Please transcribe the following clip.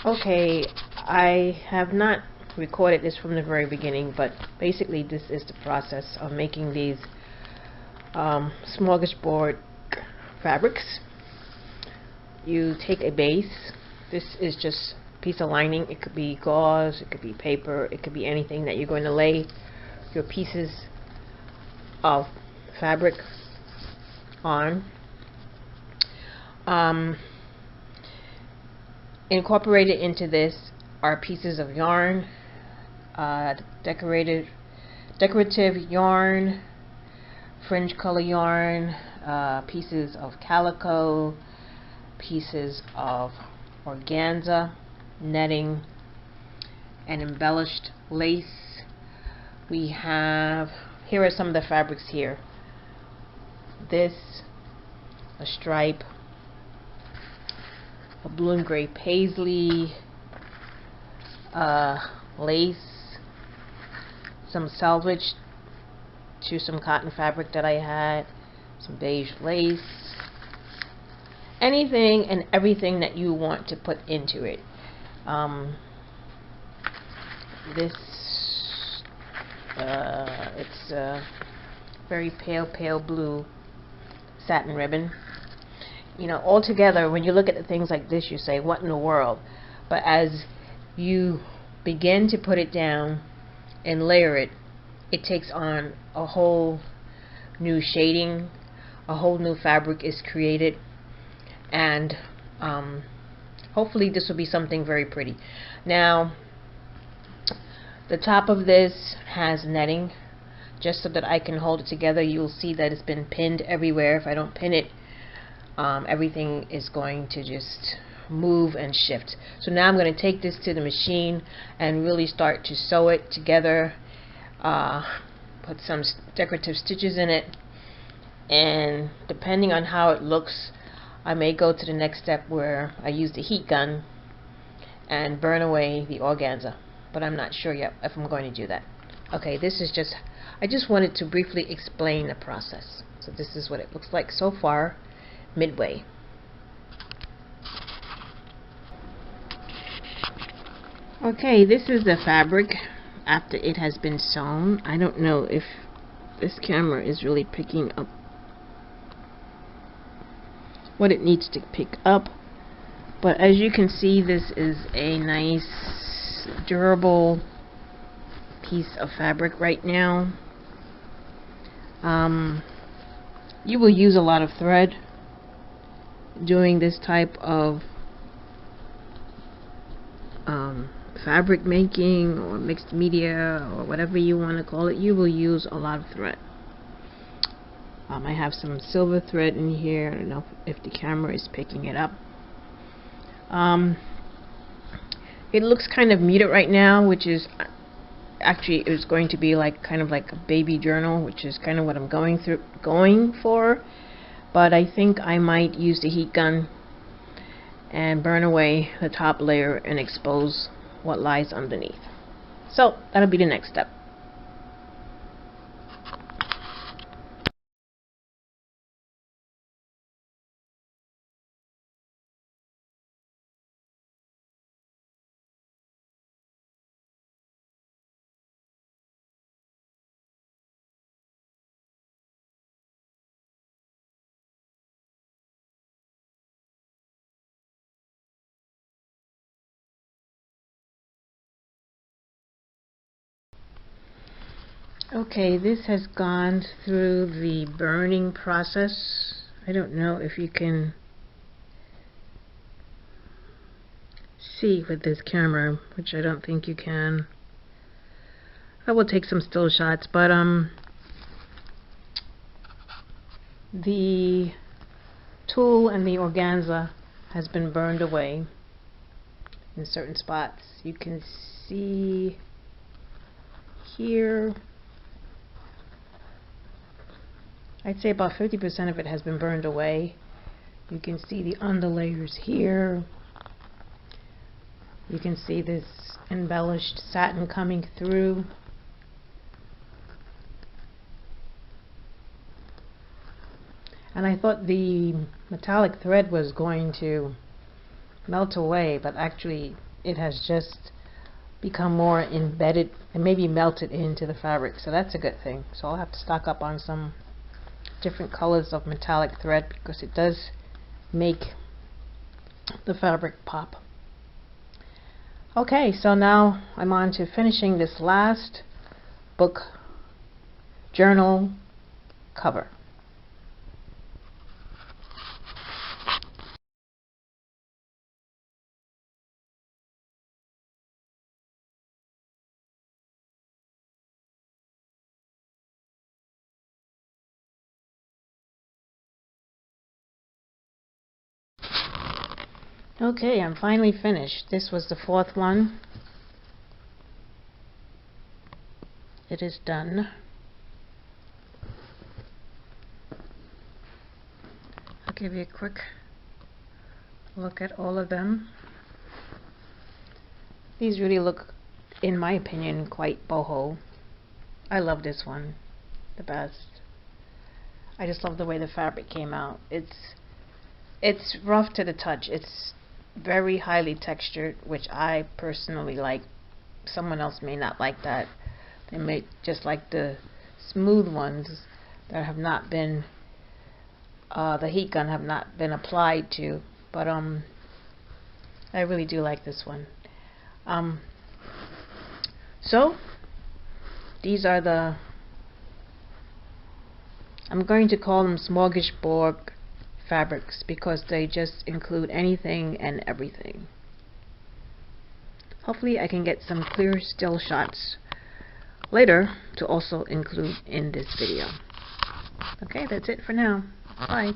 Okay, I have not recorded this from the very beginning, but basically this is the process of making these smorgasbord fabrics. You take a base. This is just a piece of lining. It could be gauze, it could be paper, it could be anything that you're going to lay your pieces of fabric on. Incorporated into this are pieces of yarn, decorative yarn, fringe color yarn, pieces of calico, pieces of organza, netting, and embellished lace. We have, here are some of the fabrics here. This, a stripe, a blue and gray paisley, lace, some salvage to some cotton fabric that I had, some beige lace, anything and everything that you want to put into it. This it's a very pale blue satin ribbon. You know, altogether, when you look at the things like this, you say, what in the world? But as you begin to put it down and layer it, it takes on a whole new shading, a whole new fabric is created, and hopefully this will be something very pretty. Now, the top of this has netting, just so that I can hold it together. You'll see that it's been pinned everywhere. If I don't pin it, everything is going to just move and shift. So now I'm going to take this to the machine and really start to sew it together, put some decorative stitches in it, and depending on how it looks, I may go to the next step where I use the heat gun and burn away the organza, but I'm not sure yet if I'm going to do that. Okay, this is just, I just wanted to briefly explain the process. So this is what it looks like so far, midway. Okay, this is the fabric after it has been sewn. I don't know if this camera is really picking up what it needs to pick up, but as you can see, this is a nice durable piece of fabric right now. You will use a lot of thread doing this type of fabric making or mixed media or whatever you want to call it. You will use a lot of thread. I have some silver thread in here. I don't know if the camera is picking it up. It looks kind of muted right now, which is actually, it was going to be like kind of like a baby journal, which is kind of what I'm going for. But I think I might use the heat gun and burn away the top layer and expose what lies underneath. So that'll be the next step. Okay, this has gone through the burning process. I don't know if you can see with this camera, which I don't think you can. I will take some still shots, but the tulle and the organza has been burned away in certain spots. You can see here, I'd say about 50% of it has been burned away. You can see the underlayers here. You can see this embellished satin coming through. And I thought the metallic thread was going to melt away, but actually it has just become more embedded and maybe melted into the fabric, so that's a good thing. So I'll have to stock up on some different colors of metallic thread because it does make the fabric pop. Okay, so now I'm on to finishing this last book journal cover. Okay, I'm finally finished. This was the fourth one. It is done. I'll give you a quick look at all of them. These really look, in my opinion, quite boho. I love this one the best. I just love the way the fabric came out. It's rough to the touch. It's very highly textured, which I personally like. Someone else may not like that. They may just like the smooth ones that have not been the heat gun have not been applied to, but I really do like this one. So these are the, I'm going to call them smorgasbord fabrics because they just include anything and everything. Hopefully I can get some clear still shots later to also include in this video. Okay, that's it for now. Bye.